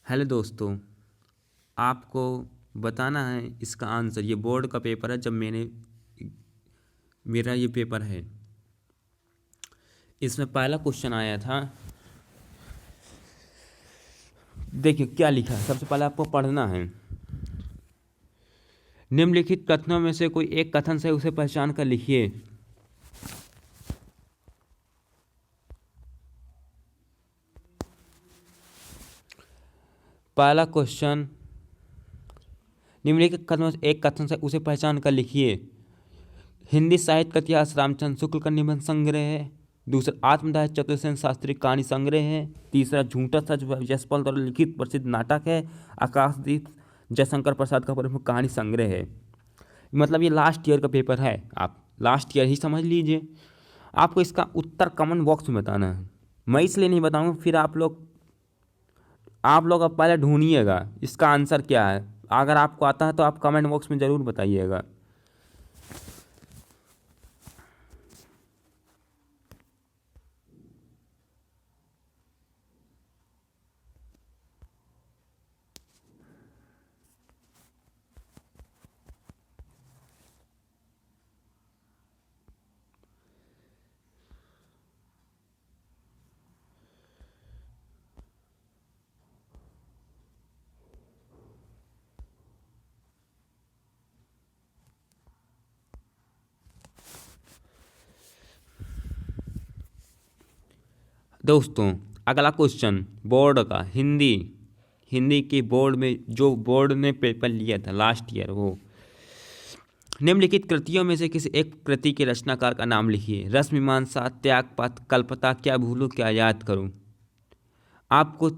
Hello दोस्तों, आपको बताना है इसका आंसर। ये बोर्ड का पेपर है। जब मेरा ये पेपर है, इसमें पहला क्वेश्चन आया था। देखिए क्या लिखा है, सबसे पहले आपको पढ़ना है। निम्नलिखित कथनों में से कोई एक कथन से उसे पहचान कर लिखिए। पहला क्वेश्चन, निम्नलिखित कथनों से एक कथन से उसे पहचान कर लिखिए। हिंदी साहित्य का इतिहास रामचंद्र शुक्ल का निबंध संग्रह है। दूसरा, आत्मदाह चतुर्सेन शास्त्री कहानी संग्रह है। तीसरा, झूठा सच यशपाल द्वारा लिखित प्रसिद्ध नाटक है। आकाशदीप जयशंकर प्रसाद का प्रमुख कहानी संग्रह है। मतलब ये लास्ट ईयर का पेपर है, आप लास्ट ईयर ही समझ लीजिए। आपको इसका उत्तर कमेंट बॉक्स में बताना है। मैं इसलिए नहीं बताऊंगा, फिर आप लोग अब पहले ढूंढिएगा इसका आंसर क्या है। अगर आपको आता है तो आप कमेंट बॉक्स में ज़रूर बताइएगा। दोस्तों, अगला क्वेश्चन बोर्ड का हिंदी हिंदी के बोर्ड में, जो बोर्ड ने पेपर लिया था लास्ट ईयर, वो निम्नलिखित कृतियों में से किसी एक कृति के रचनाकार का नाम लिखिए। रस मीमांसा, त्यागपथ, कल्पता, क्या भूलूं क्या याद करूं। आपको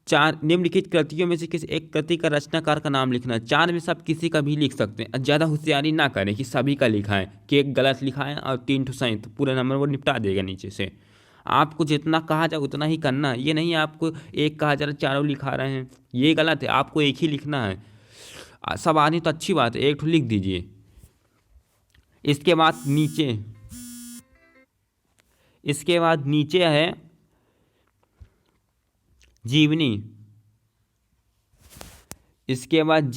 चार निम्नलिखित कृतियों में से किसी एक कृति का रचनाकार का नाम लिखना है। चार में से आप किसी का भी लिख सकते हैं। ज़्यादा होशियारी ना करें कि सभी का लिखा है, कि एक गलत लिखा है और 3 ठो सही, तो पूरे नंबर वो निपटा देगा नीचे से। आपको जितना कहा जाए उतना ही करना है। ये नहीं आपको एक कहा जा रहा चारों लिखा रहे हैं, ये गलत है। आपको एक ही लिखना है। सब आदमी तो अच्छी बात है, एक ठो लिख दीजिए। इसके बाद नीचे इसके बाद नीचे है जीवनी। इसके बाद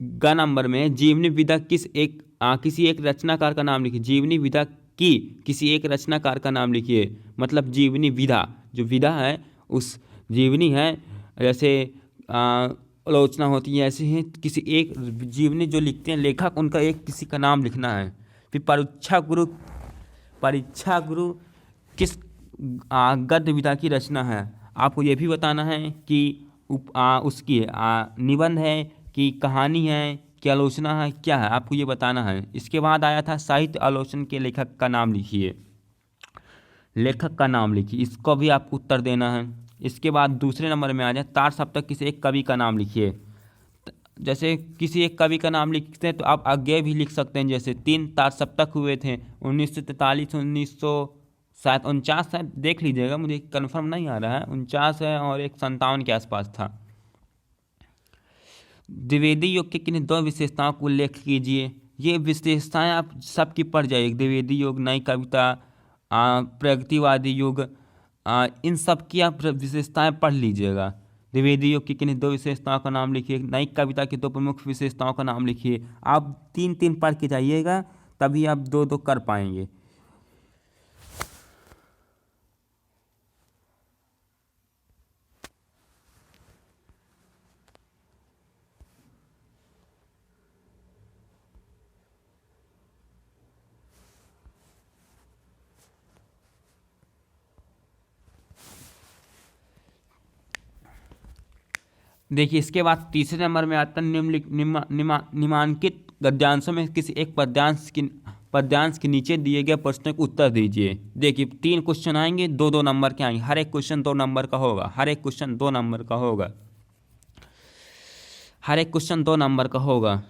ग नंबर में जीवनी विधा किसी एक रचनाकार का नाम लिखिए। जीवनी विधा की किसी एक रचनाकार का नाम लिखिए। मतलब जीवनी विधा, जो विधा है उस जीवनी है, जैसे आलोचना होती है, ऐसे हैं किसी एक जीवनी जो लिखते हैं लेखक, उनका एक किसी का नाम लिखना है। फिर परीक्षा गुरु किस गद्य विधा की रचना है। आपको ये भी बताना है कि उसकी निबंध है कि कहानी है कि आलोचना है, क्या है, आपको ये बताना है। इसके बाद आया था साहित्य आलोचना के लेखक का नाम लिखिए। लेखक का नाम लिखिए, इसको भी आपको उत्तर देना है। इसके बाद दूसरे नंबर में आ जाए तार सप्तक किसी एक कवि का नाम लिखिए। जैसे किसी एक कवि का नाम लिखते हैं तो आप आगे भी लिख सकते हैं। जैसे 3 तार सप्तक हुए थे 1943, 1900 शायद 49, शायद देख लीजिएगा, मुझे कंफर्म नहीं आ रहा है, 49 है और एक 57 के आसपास था। द्विवेदी योग के किन्हीं 2 विशेषताओं को उल्लेख कीजिए। ये विशेषताएं आप सबकी पढ़ जाइए। द्विवेदी योग, नई कविता, प्रगतिवादी युग, इन सब की आप विशेषताएं पढ़ लीजिएगा। द्विवेदी योग की किन्हीं 2 विशेषताओं का नाम लिखिए। नई कविता की 2 प्रमुख विशेषताओं का नाम लिखिए। आप 3-3 पढ़ के जाइएगा, तभी आप 2-2 कर पाएंगे। देखिए इसके बाद तीसरे नंबर में आता है निम्नांकित गद्यांशों में किसी एक पद्यांश के नीचे दिए गए प्रश्न को उत्तर दीजिए। देखिए 3 क्वेश्चन आएंगे, 2-2 नंबर के आएंगे। हर एक क्वेश्चन 2 नंबर का होगा। हर एक क्वेश्चन 2 नंबर का होगा। हर एक क्वेश्चन 2 नंबर का होगा।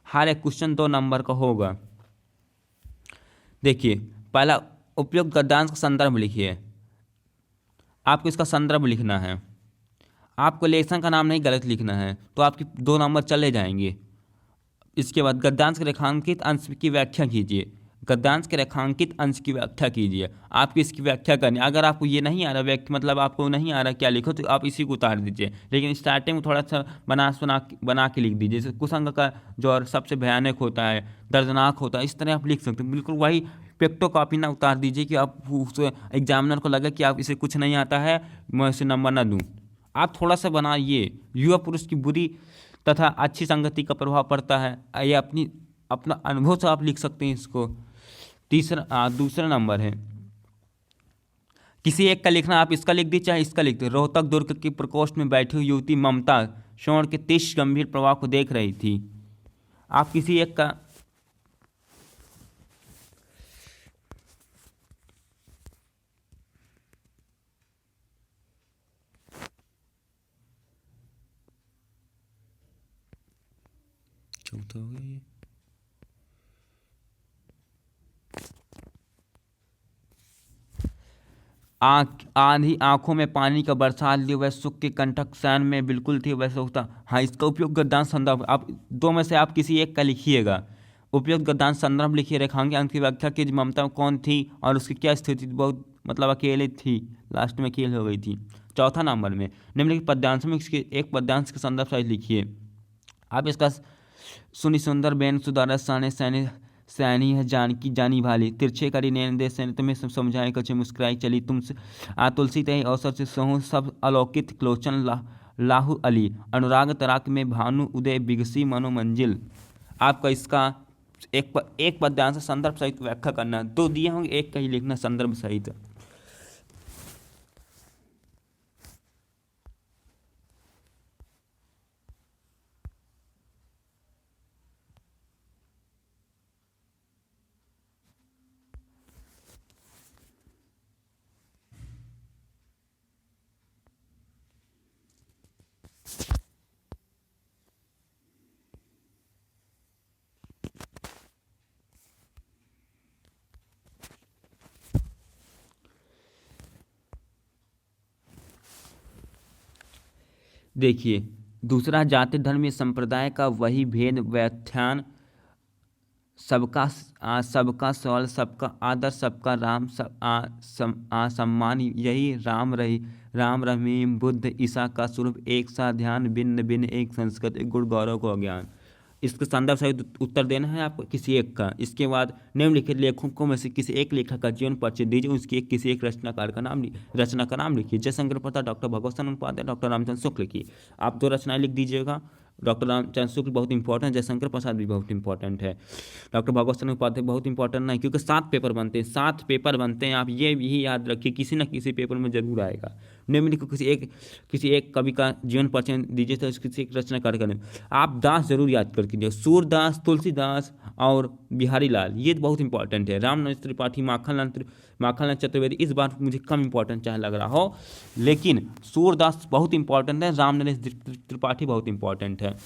हर एक क्वेश्चन 2 नंबर का होगा। देखिए पहला, उपयुक्त गद्यांश का संदर्भ लिखिए। आपको इसका संदर्भ लिखना है। आपको लेखन का नाम नहीं गलत लिखना है, तो आपके 2 नंबर चले जाएंगे। इसके बाद गद्यांश के रेखांकित अंश की व्याख्या कीजिए। गद्यांश के रेखांकित अंश की व्याख्या कीजिए। आपको इसकी व्याख्या करनी, अगर आपको ये नहीं आ रहा व्याख्या, मतलब आपको नहीं आ रहा क्या लिखो, तो आप इसी को उतार दीजिए, लेकिन स्टार्टिंग में थोड़ा सा बना के लिख दीजिए। जैसे कुसंग का ज्वर सबसे भयानक होता है, दर्दनाक होता है, इस तरह आप लिख सकते हैं। बिल्कुल वही पेक्टो कॉपी ना उतार दीजिए कि आप उस एग्जामिनर को लगे कि आप इसे कुछ नहीं आता है, मैं इसे नंबर ना दूँ। आप थोड़ा सा बनाइए। युवा पुरुष की बुरी तथा अच्छी संगति का प्रभाव पड़ता है, ये अपना अनुभव से आप लिख सकते हैं इसको। दूसरा नंबर है, किसी एक का लिखना, आप इसका लिख दीजिए चाहे इसका लिख दीजिए। रोहतक दुर्ग की प्रकोष्ठ में बैठी हुई युवती ममता श्रवण के तीक्ष्ण गंभीर प्रभाव को देख रही थी। आप किसी एक का चौथा हो गया ये। आंधी आंखों में पानी का बरसात लिए वह सुख के कंठक शयन में बिल्कुल थी वैसा होता। हाँ, इसका उपयोग गद्यांश संदर्भ, आप दो में से आप किसी एक का लिखिएगा। उपयुक्त गद्यांश संदर्भ लिखिए। रेखांकित अंक की व्याख्या की, ममता कौन थी और उसकी क्या स्थिति, बहुत मतलब अकेले थी, लास्ट में अकेले हो गई थी। चौथा नंबर में निम्नलिखित पद्यांश में इसके एक पद्यांश के संदर्भ साइज लिखिए। आप इसका सुनी सुंदर बेन सुदारा साने सैनी सैनी है जानकी जानी भाली, तिरछे करी नैन दे सैन तुम्हें सब समझाए कचे मुस्कुराई चली तुमसे तुलसी तही अवसर से सहूँ सब अलौकित क्लोचन लाहू अली, अनुराग तराक में भानु उदय बिगसी मनो मंजिल। आपका इसका एक पद्यांश संदर्भ सहित व्याख्या करना। दो दिए होंगे, एक का ही लिखना संदर्भ सहित। देखिए, दूसरा जाति धर्म संप्रदाय का वही भेद व्याख्यान, सबका सवाल, सबका आदर, सबका राम, सम्मान, यही राम रहीम बुद्ध ईसा का स्वरूप, एक सा ध्यान, भिन्न भिन्न एक संस्कृति, गुण गौरव को ज्ञान। इसका संदर्भ सहित उत्तर देना है आपको किसी एक का। इसके बाद निम्नलिखित लेखकों में से किसी एक लेखक का जीवन परिचय दीजिए, उसकी किसी एक रचनाकार का नाम रचना का नाम लिखिए। जयशंकर प्रसाद, डॉक्टर भगवत उपाध्याय, डॉक्टर रामचंद्र शुक्ल लिखिए। आप दो रचनाएं लिख दीजिएगा। डॉक्टर रामचंद्र शुक्ल बहुत इंपॉर्टेंट, जयशंकर प्रसाद भी बहुत इंपॉर्टेंट है। डॉक्टर भगवत उपाध्याय बहुत इंपॉर्टेंट नहीं, क्योंकि 7 पेपर बनते हैं, 7 पेपर बनते हैं। आप ये भी याद रखिए, किसी न किसी पेपर में जरूर आएगा। निम्नलिखित किसी एक कवि का जीवन परिचय दीजिए, तो किसी एक रचनाकार करें। आप दास जरूर याद करके दीजिए, सूरदास, तुलसीदास और बिहारी लाल, ये बहुत इंपॉर्टेंट है। रामनरेश त्रिपाठी, माखनलाल चतुर्वेदी इस बार मुझे कम इंपॉर्टेंट चाहे लग रहा हो, लेकिन सूरदास बहुत इंपॉर्टेंट है, रामनरेश त्रिपाठी बहुत इंपॉर्टेंट है।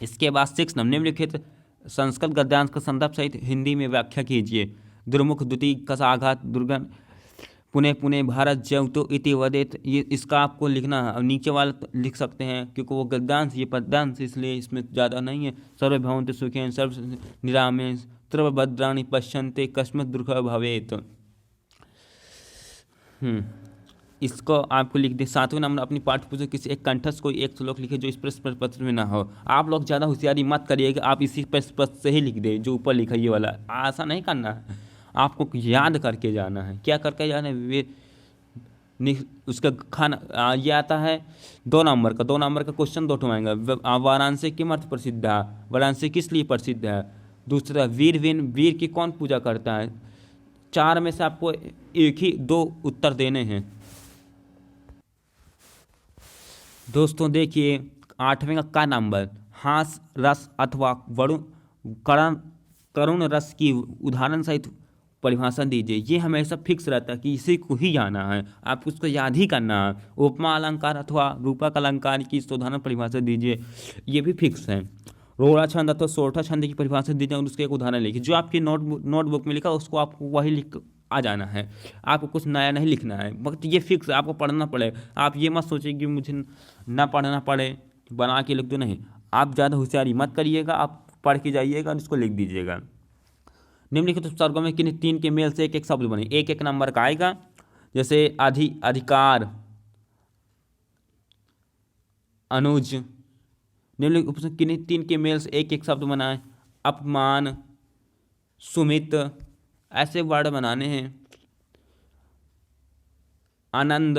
इसके बाद 6 नंबर निम्नलिखित संस्कृत गद्यांश का संदर्भ सहित हिंदी में व्याख्या कीजिए। दुर्मुख द्वितीय कसाघात दुर्गन पुणे पुणे भारत जवतो इति वदेत, ये इसका आपको लिखना है। और नीचे वाला लिख सकते हैं क्योंकि वो गद्यांश, ये पद्यांश, इसलिए इसमें ज़्यादा नहीं है। सर्व भवन्तु सुखेन सर्व निरामेन सर्वभद्राणि पश्यन्ते कस्मत् दुर्गः भवेत्। इसको आपको लिख दे। 7वें नंबर अपनी पाठ्य पुस्तक किसी एक कंठस्थ कोई एक श्लोक लिखे जो इस प्रश्न पत्र में ना हो। आप लोग ज़्यादा होशियारी मत करिएगा, आप इसी प्रश्न पत्र से ही लिख दे जो ऊपर लिखा ये वाला। ऐसा नहीं करना है, आपको याद करके जाना है। क्या करके जाना है? वे उसका खाना ये आता है 2 नंबर का क्वेश्चन 2 आएगा। वाराणसी किम अर्थ प्रसिद्ध है? वाराणसी किस लिए प्रसिद्ध है? दूसरा वीर की कौन पूजा करता है? 4 में से आपको एक ही 2 उत्तर देने हैं। दोस्तों देखिए 8वें का नंबर हास रस अथवा वरुण करण तरुण रस की उदाहरण सहित परिभाषा दीजिए। ये हमेशा फिक्स रहता है कि इसी को ही जाना है, आपको उसको याद ही करना है। उपमा अलंकार अथवा रूपक अलंकार की उदाहरण परिभाषा दीजिए, ये भी फिक्स है। रोड़ा छंद अथवा सोरठा छंद की परिभाषा दीजिए और उसके एक उदाहरण लिखिए। जो आपकी नोटबुक में लिखा उसको आपको वही लिख आ जाना है, आपको कुछ नया नहीं लिखना है। वक्त ये फिक्स है, आपको पढ़ना पड़े। आप ये मत सोचिए कि मुझे ना पढ़ना पड़े, बना के लिख दो, नहीं। आप ज़्यादा होशियारी मत करिएगा, आप पढ़ के जाइएगा और इसको लिख दीजिएगा। निम्नलिखित उपसर्गों में किन्हीं तीन के मेल से एक एक शब्द बने, एक एक नंबर का आएगा। जैसे अधिकार, अनुज। निम्नलिखित उपसर्ग किन्हीं तीन के मेल से एक एक शब्द बनाए। अपमान, सुमित, ऐसे वर्ड बनाने हैं। आनंद।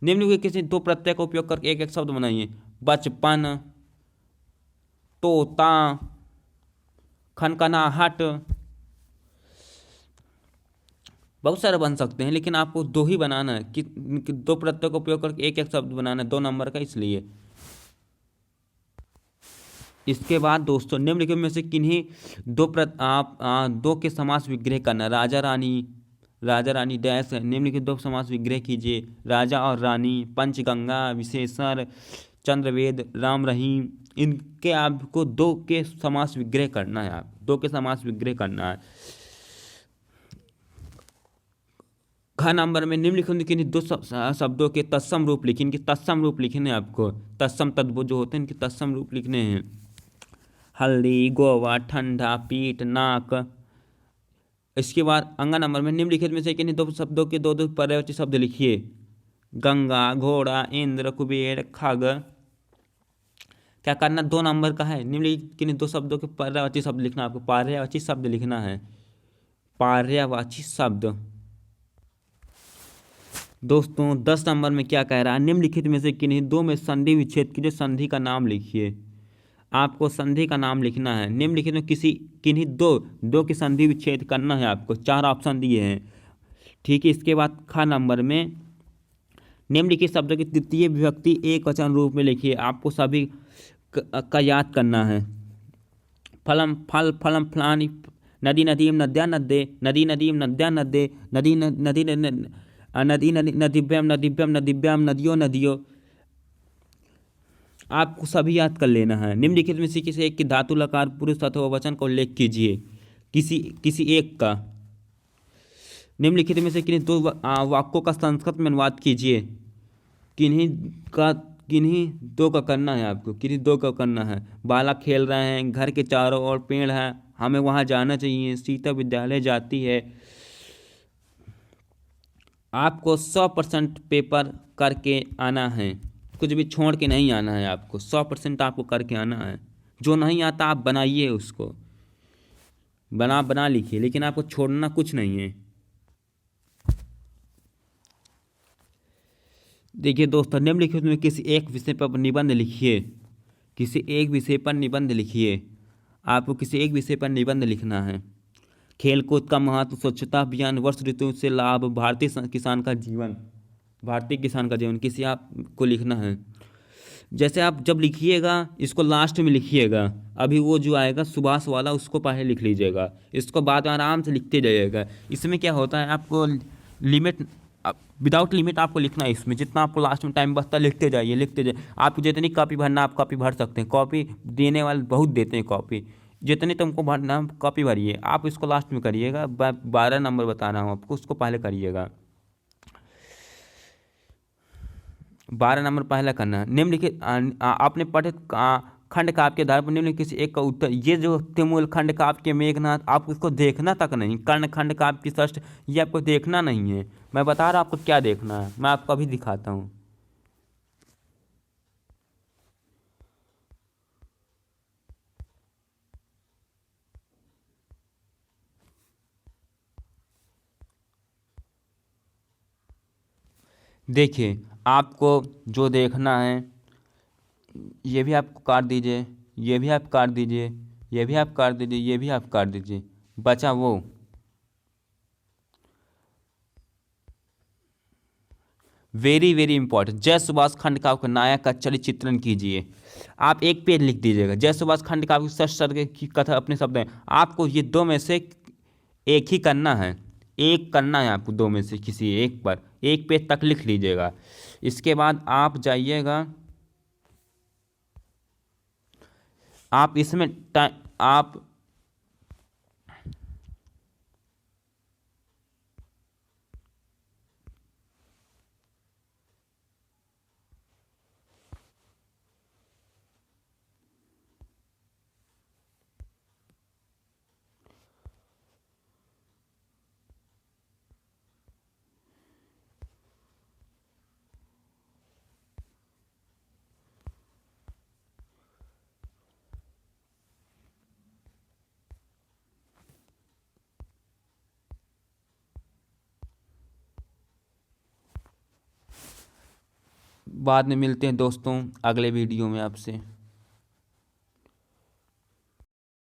निम्नलिखित किसी दो प्रत्यय का उपयोग करके एक एक शब्द बनाइए। बचपन, तोता, खनखनाहट। बहुत सारे बन सकते हैं, लेकिन आपको दो ही बनाना है कि दो प्रत्यय का उपयोग करके एक एक शब्द बनाना है, 2 नंबर का, इसलिए। इसके बाद दोस्तों निम्नलिखित में से किन्हीं दो के समास विग्रह करना। राजा रानी डैश है। निम्नलिखित दो समास विग्रह कीजिए। राजा और रानी, पंचगंगा, विशेषण, चंद्रवेद, राम रहीम। इनके आपको दो के समास विग्रह करना है, आप दो के समास विग्रह करना है। ख नंबर में निम्नलिखित किन्हीं दो शब्दों के तत्सम रूप लिखिए। इनके तत्सम रूप लिखने हैं आपको, तत्सम तद्भुत जो होते हैं इनके तत्सम रूप लिखने हैं। हल्दी, गोवा, ठंडा, पीठ, नाक। इसके बाद अंगा नंबर में निम्नलिखित में से किन्हीं दो शब्दों के दो पर्यायवाची शब्द लिखिए। गंगा, घोड़ा, इंद्र, कुबेर, खग। क्या करना, 2 नंबर का है। निम्नलिखित किन्हीं दो शब्दों के पर्यायवाची शब्द लिखना, आपको पर्यायवाची शब्द लिखना है, पर्यायवाची शब्द। दोस्तों 10 नंबर में क्या कह रहा है, निम्नलिखित में से किन्हीं दो में संधि विच्छेद कीजिए, संधि का नाम लिखिए। आपको संधि का नाम लिखना है। निम्नलिखित में किन्हीं दो की संधि विच्छेद करना है आपको, 4 ऑप्शन दिए हैं, ठीक है। इसके बाद ख नंबर में निम्नलिखित शब्दों की तृतीय विभक्ति एक वचन रूप में लिखिए। आपको सभी का याद करना है। फलम फल, फलम फलानी, नदी नदीम नद्या नद्दे, नदी नदीम नद्या नद्दे, नदी नदी नदी नदीभ्यम नदीभ्यम नदीभ्याम नदियों नदियों। आपको सभी याद कर लेना है। निम्नलिखित में से किसी एक की धातु लकार पुरुष अथवा वचन का उल्लेख कीजिए, किसी एक का। निम्नलिखित में से किन्हीं दो वाक्यों का संस्कृत में अनुवाद कीजिए। किन्हीं दो का करना है आपको, किन्हीं दो का करना है। बालक खेल रहे हैं, घर के चारों ओर पेड़ है, हमें वहां जाना चाहिए, सीता विद्यालय जाती है। आपको 100% पेपर करके आना है, कुछ भी छोड़ के नहीं आना है। आपको 100% आपको करके आना है। जो नहीं आता आप बनाइए, उसको बना लिखिए, लेकिन आपको छोड़ना कुछ नहीं है। देखिए दोस्तों, निम्नलिखित में किसी एक विषय पर निबंध लिखिए। किसी एक विषय पर निबंध लिखिए। आपको किसी एक विषय पर निबंध लिखना है। खेलकूद का महत्व, स्वच्छता अभियान, वर्ष ऋतु से लाभ, भारतीय किसान का जीवन, किसी आपको लिखना है। जैसे आप जब लिखिएगा इसको लास्ट में लिखिएगा। अभी वो जो आएगा सुभाष वाला, उसको पहले लिख लीजिएगा, इसको बाद में आराम से लिखते जाइएगा। इसमें क्या होता है, आपको लिमिट, विदाउट लिमिट आपको लिखना है। इसमें जितना आपको लास्ट में टाइम बचता है लिखते जाइए। आपको जितनी कॉपी भरना आप कॉपी भर सकते हैं। कॉपी देने वाले बहुत देते हैं कॉपी, जितनी तुमको भरना कॉपी भरिए। आप इसको लास्ट में करिएगा। 12 नंबर बताना हूँ आपको, उसको पहले करिएगा। 12 नंबर पहले करना है। निम्नलिखित आपने पठित खंड काव्य के आधार पर निम्नलिखित किसी एक का उत्तर। ये जो तिमुल खंड काव्य के मेघनाथ, आपको इसको देखना तक नहीं। कर्ण खंड काव्य की षष्ठ, ये आपको देखना नहीं है। मैं बता रहा आपको क्या देखना है, मैं आपको अभी दिखाता हूँ। देखिए आपको जो देखना है, ये भी आप काट दीजिए, ये भी आप काट दीजिए, ये भी आप काट दीजिए, ये भी आप काट दीजिए। बचा वो वेरी वेरी इंपॉर्टेंट, जय सुभाष खंड काव्य का नायक का चरित्र चित्रण कीजिए। आप एक पेज लिख दीजिएगा। जय सुभाष खंड काव्य सच सत्य की कथा अपने शब्द हैं। आपको ये दो में से एक ही करना है, एक करना है आपको, दो में से किसी एक पर एक पेज तक लिख लीजिएगा। इसके बाद आप जाइएगा, आप इसमें आप बाद में मिलते हैं दोस्तों अगले वीडियो में आपसे।